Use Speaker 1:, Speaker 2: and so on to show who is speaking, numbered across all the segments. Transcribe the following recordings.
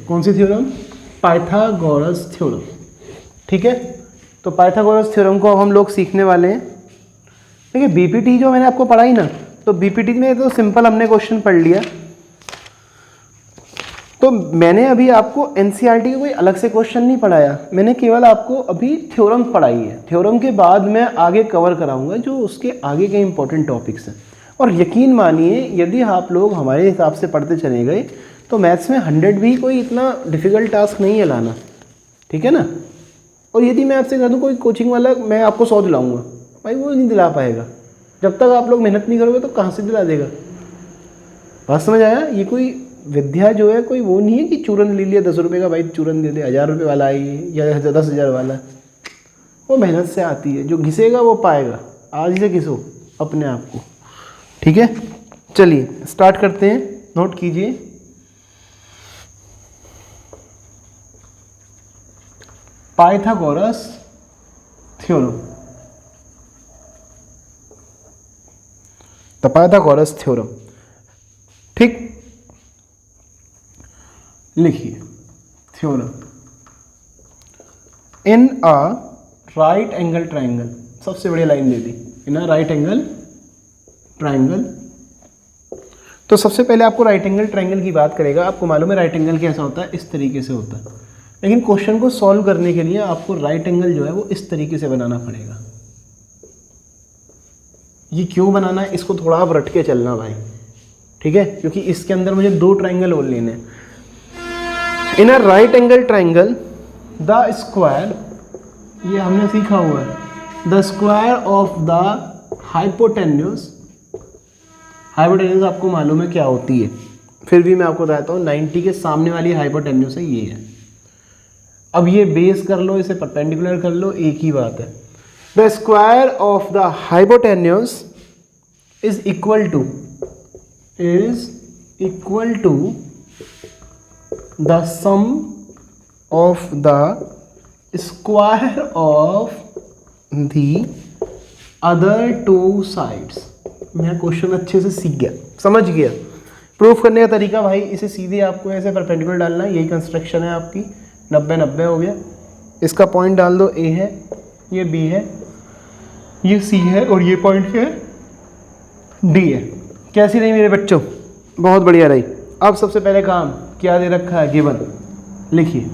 Speaker 1: कौन सी theorem? Pythagoras theorem. ठीक है, तो पाइथागोरस थ्योरम को अब हम लोग सीखने वाले हैं। देखिए बीपीटी जो मैंने आपको पढ़ाई ना, तो बीपीटी में तो सिंपल हमने क्वेश्चन पढ़ लिया। तो मैंने अभी आपको एनसीईआरटी का कोई अलग से क्वेश्चन नहीं पढ़ाया, मैंने केवल आपको अभी थ्योरम पढ़ाई है। थ्योरम के बाद मैं आगे कवर कराऊंगा जो उसके आगे के इंपॉर्टेंट टॉपिक्स हैं। और यकीन मानिए यदि आप लोग हमारे हिसाब से पढ़ते चले गए तो मैथ्स में 100 भी कोई इतना डिफ़िकल्ट टास्क नहीं है लाना, ठीक है ना। और यदि मैं आपसे कह दूँ कोई कोचिंग वाला मैं आपको 100 दिलाऊंगा, भाई वो नहीं दिला पाएगा। जब तक आप लोग मेहनत नहीं करोगे तो कहाँ से दिला देगा। बात समझ आया? ये कोई विद्या जो है कोई वो नहीं है कि चूरन ले लिया 10 रुपये का, भाई चूरन दे दे, 1000 रुपये वाला आई या 10,000 वाला। वो मेहनत से आती है, जो घिसेगा वो पाएगा। आज से घिसो अपने आप को, ठीक है। चलिए स्टार्ट करते हैं, नोट कीजिए। Pythagoras theorem, the Pythagoras theorem, ठीक। लिखिए theorem in a right angle triangle, सबसे बढ़िया line they the, in a right angle triangle. तो सबसे पहले आपको राइट एंगल ट्राइंगल की बात करेगा। आपको मालूम है राइट एंगल कैसा होता है, इस तरीके से होता है। लेकिन क्वेश्चन को सॉल्व करने के लिए आपको राइट एंगल जो है वो इस तरीके से बनाना पड़ेगा। ये क्यों बनाना है, इसको थोड़ा आप रट के चलना भाई, ठीक है, क्योंकि इसके अंदर मुझे 2 ट्राइंगल और लेने हैं। In a right angle triangle the square, ये हमने सीखा हुआ है, the square of the hypotenuse. Hypotenuse आपको मालूम है क्या होती है, फिर भी मैं आपको बताता हूँ। 90 के सामने वाली हाइपोटेन्यूज है, ये है। अब ये बेस कर लो, इसे परपेंडिकुलर कर लो, एक ही बात है। The square of the hypotenuse is equal to the sum of the square of the other 2 sides। मैं क्वेश्चन अच्छे से सीख गया, समझ गया। प्रूफ करने का तरीका भाई, इसे सीधे आपको ऐसे परपेंडिकुलर डालना है, यही कंस्ट्रक्शन है आपकी। 90-90 हो गया। इसका पॉइंट डाल दो, ए है, ये बी है, ये सी है, और ये पॉइंट क्या है, डी है। कैसी रही मेरे बच्चों? बहुत बढ़िया रही। अब सबसे पहले काम क्या दे रखा है, गिवन। लिखिए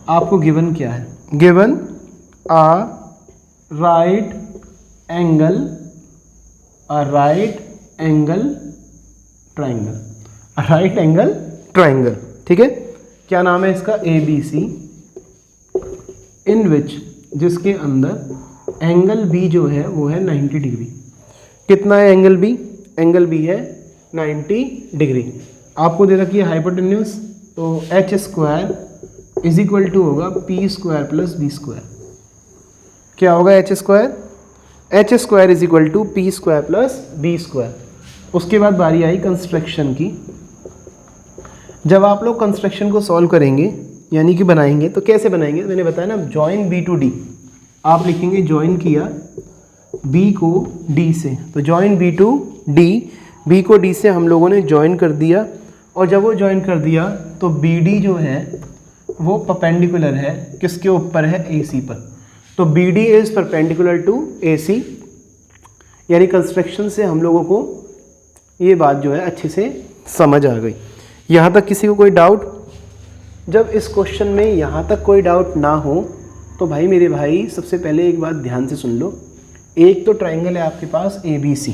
Speaker 1: आपको गिवन क्या है, गिवन आ राइट एंगल ट्राइंगल, ठीक है। क्या नाम है इसका, ABC, इन विच, जिसके अंदर एंगल बी जो है वो है 90 डिग्री। कितना है एंगल बी? एंगल बी है 90 डिग्री। आपको दे रखी है हाइपोटेन्यूज, तो h square is equal to होगा p square plus b square. क्या होगा h square is equal to p square plus b square. उसके बाद बारी आई कंस्ट्रक्शन की। जब आप लोग कंस्ट्रक्शन को सॉल्व करेंगे यानी कि बनाएंगे, तो कैसे बनाएंगे मैंने बताया ना, जॉइन b टू d। आप लिखेंगे जॉइन किया b को d से, तो join b to d, b को d से हम लोगों ने जॉइन कर दिया। और जब वो ज्वाइन कर दिया तो BD जो है वो परपेंडिकुलर है, किसके ऊपर है, AC पर। तो BD is perpendicular to AC, यानी कंस्ट्रक्शन से हम लोगों को ये बात जो है अच्छे से समझ आ गई। यहाँ तक किसी को कोई डाउट? जब इस क्वेश्चन में यहाँ तक कोई डाउट ना हो तो भाई मेरे भाई सबसे पहले एक बात ध्यान से सुन लो। एक तो ट्राइंगल है आपके पास ABC,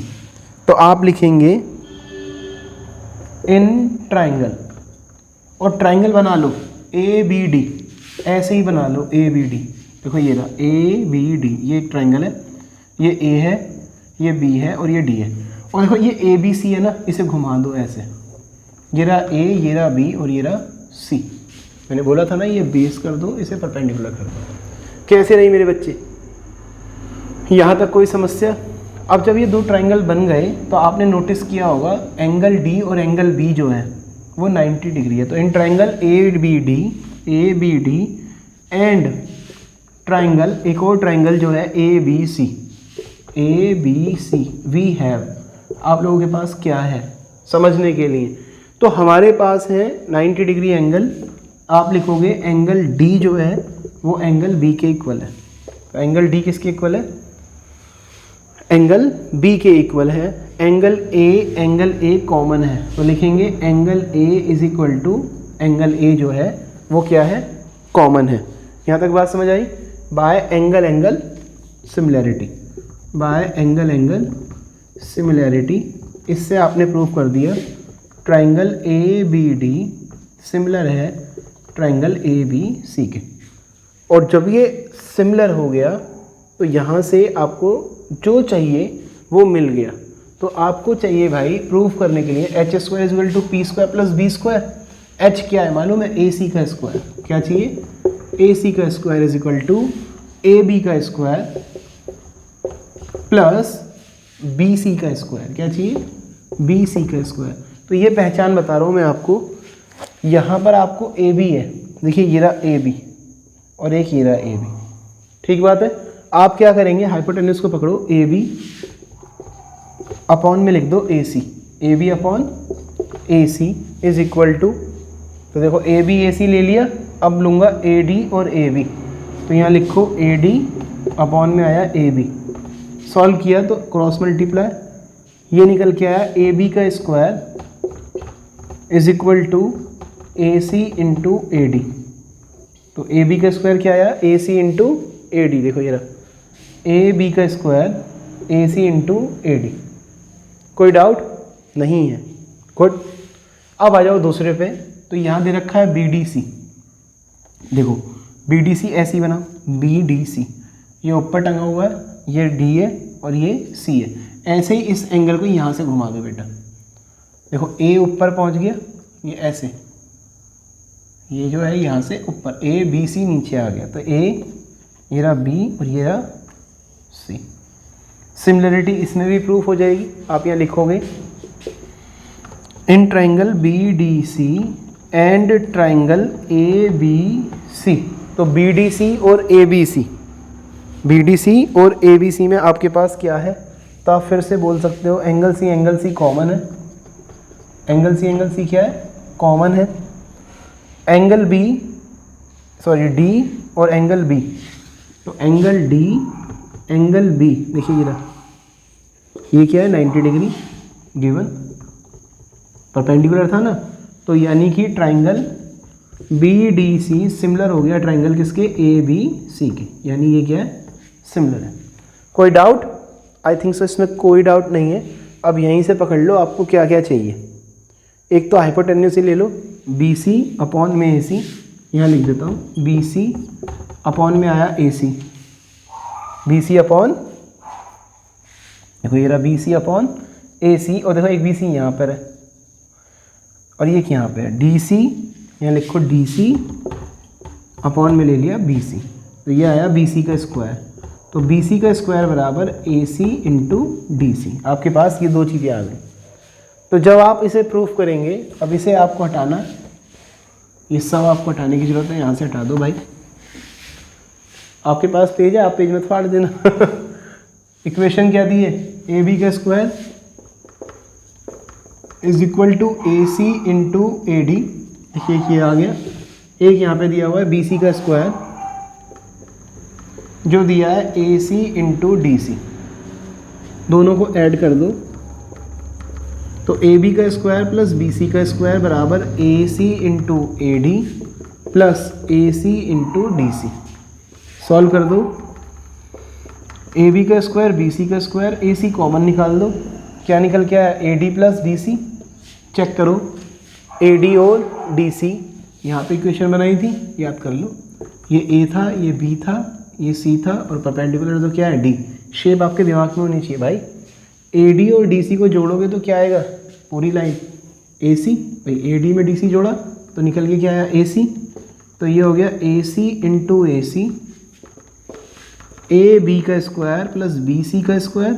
Speaker 1: तो आप लिखेंगे इन ट्राइंगल, और ट्राइंगल बना लो ABD, ऐसे ही बना लो ABD। देखो ये रहा ABD, ये एक ट्राइंगल है, ये A है, ये B है और ये D है। और देखो ये ABC है ना, इसे घुमा दो ऐसे, ये रहा A, ये रहा B और ये रहा C। मैंने बोला था ना ये बेस कर दो, इसे परपेंडिकुलर कर दो। कैसे रही मेरे बच्चे? यहाँ तक कोई समस्या? अब जब ये 2 ट्राइंगल बन गए तो आपने नोटिस किया होगा एंगल D और एंगल B जो है वो 90 डिग्री है। तो in triangle ABD and triangle, एक और ट्राइंगल जो है ABC वी हैव, आप लोगों के पास क्या है समझने के लिए? तो हमारे पास है 90 डिग्री एंगल आप लिखोगे एंगल डी जो है वो एंगल बी के इक्वल है। तो एंगल डी किसके इक्वल है? एंगल बी के इक्वल है। एंगल ए कॉमन है तो लिखेंगे angle A is equal to angle A जो है वो क्या है? कॉमन है। यहाँ तक बात समझ आई? By angle similarity, by angle similarity इससे आपने प्रूव कर दिया triangle A B D similar है ट्राइंगल ए बी सी के। और जब ये सिमिलर हो गया तो यहाँ से आपको जो चाहिए वो मिल गया। तो आपको चाहिए भाई प्रूव करने के लिए H square is equal to P square plus B square. H क्या है मालूम है? ए सी का स्क्वायर। क्या चाहिए? ए सी का square is equal to A B का स्क्वायर प्लस बी सी का स्क्वायर। क्या चाहिए? बी सी का स्क्वायर। तो ये पहचान बता रहा हूँ मैं आपको। यहाँ पर आपको ए बी है, देखिए ये रहा ए बी और एक ये रहा ए बी, ठीक बात है। आप क्या करेंगे? हाइपोटेन्यूज को पकड़ो, ए बी अपॉन में लिख दो A C, A B upon A C is equal to, तो देखो ए बी ए सी ले लिया, अब लूँगा ए डी और ए बी, तो यहाँ लिखो ए डी अपॉन में आया ए बी। सॉल्व किया तो क्रॉस मल्टीप्लाई, ये निकल के आया ए बी का square is equal to A C into A D. तो ए बी का स्क्वायर क्या आया? A C into A D. देखो ये रहा ए बी का square A C into A D. कोई डाउट नहीं है? गुड। अब आ जाओ दूसरे पे। तो यहाँ दे रखा है बी डी सी। देखो बी डी सी ऐसी बना, बी डी सी ये ऊपर टंगा हुआ है, ये डी है और ये सी है। ऐसे ही इस एंगल को यहाँ से घुमा दो बेटा। देखो ए ऊपर पहुँच गया, ये ऐसे, ये जो है यहाँ से ऊपर ए बी सी नीचे आ गया, तो ए ये रहा बी और ये रहा सी। सिमिलरिटी इसमें भी प्रूफ हो जाएगी। आप यहाँ लिखोगे in triangle B D C and triangle A B C. तो बी डी सी और A B C, B D C और ए बी सी में आपके पास क्या है? तो आप फिर से बोल सकते हो एंगल सी कॉमन है। एंगल सी क्या है? कॉमन है। एंगल बी सॉरी डी और एंगल बी, तो एंगल डी एंगल बी देखिए ये रहा, ये क्या है? 90 डिग्री गिवन, परपेंडिकुलर था ना, तो यानी कि triangle B D C similar हो गया ट्राइंगल किसके? ए बी सी के, यानी ये क्या है? सिमिलर है। कोई डाउट? आई थिंक सो इसमें कोई डाउट नहीं है। अब यहीं से पकड़ लो आपको क्या क्या चाहिए। एक तो हाइपोटेन्यूज ही ले लो, बी सी अपॉन में ए सी, यहाँ लिख देता हूँ बी सी अपॉन में आया A C, B C upon, देखो ये रहा बी सी अपॉन ए सी, और देखो एक बी सी यहाँ पर है और ये यहाँ पे है डी सी, यहाँ लिखो डी सी अपॉन में ले लिया बी सी, तो ये आया बी सी का स्क्वायर। तो बी सी का स्क्वायर बराबर ए सी इंटू डी सी। आपके पास ये दो चीज़ें आ गई। तो जब आप इसे प्रूफ करेंगे, अब इसे आपको हटाना, ये सब आपको हटाने की जरूरत है, यहाँ से हटा दो भाई। आपके पास पेज है, आप पेज में फाड़ देना। इक्वेशन क्या दी है? ए बी का square is equal to A C into A D. देखिए ये आ गया, एक यहाँ पे दिया हुआ है बी सी का स्क्वायर जो दिया है ए सी इंटू डी सी, दोनों को ऐड कर दो तो ए बी का स्क्वायर प्लस बी सी का स्क्वायर बराबर A C into A D plus A C into D C. Solve कर दो, ए बी का स्क्वायर बी सी का स्क्वायर, ए सी कॉमन निकाल दो, क्या निकल के आया? A D plus D C. Check करो ए डी और डी सी, यहाँ पे इक्वेशन बनाई थी, याद कर लो। ये ए था, ये बी था, ये सी था और परपेंडिकुलर तो क्या है? डी। शेप आपके दिमाग में होनी चाहिए भाई। ए डी और डी सी को जोड़ोगे तो क्या आएगा? पूरी लाइन ए सी। भाई ए डी में डी सी जोड़ा तो निकल के क्या आया? ए सी। तो ये हो गया A C into A C, A B का स्क्वायर प्लस बी सी का स्क्वायर,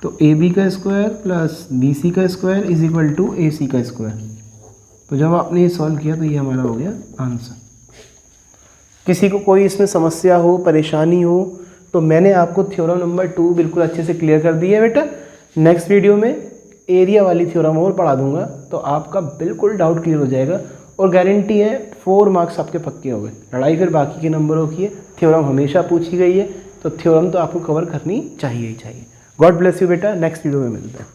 Speaker 1: तो ए बी का स्क्वायर प्लस बी सी का square is equal to A C का स्क्वायर। तो जब आपने ये सॉल्व किया तो ये हमारा हो गया आंसर। किसी को कोई इसमें समस्या हो, परेशानी हो, तो मैंने आपको थ्योरम नंबर 2 बिल्कुल अच्छे से क्लियर कर दी है बेटा। नेक्स्ट वीडियो में एरिया वाली थ्योरम और पढ़ा दूंगा तो आपका बिल्कुल डाउट क्लियर हो जाएगा और गारंटी है 4 मार्क्स आपके पक्के हो गए। लड़ाई फिर बाकी के नंबरों की है। थ्योरम हमेशा पूछी गई है, तो थ्योरम तो आपको कवर करनी चाहिए ही चाहिए। गॉड ब्लेस यू बेटा, नेक्स्ट वीडियो में मिलते हैं।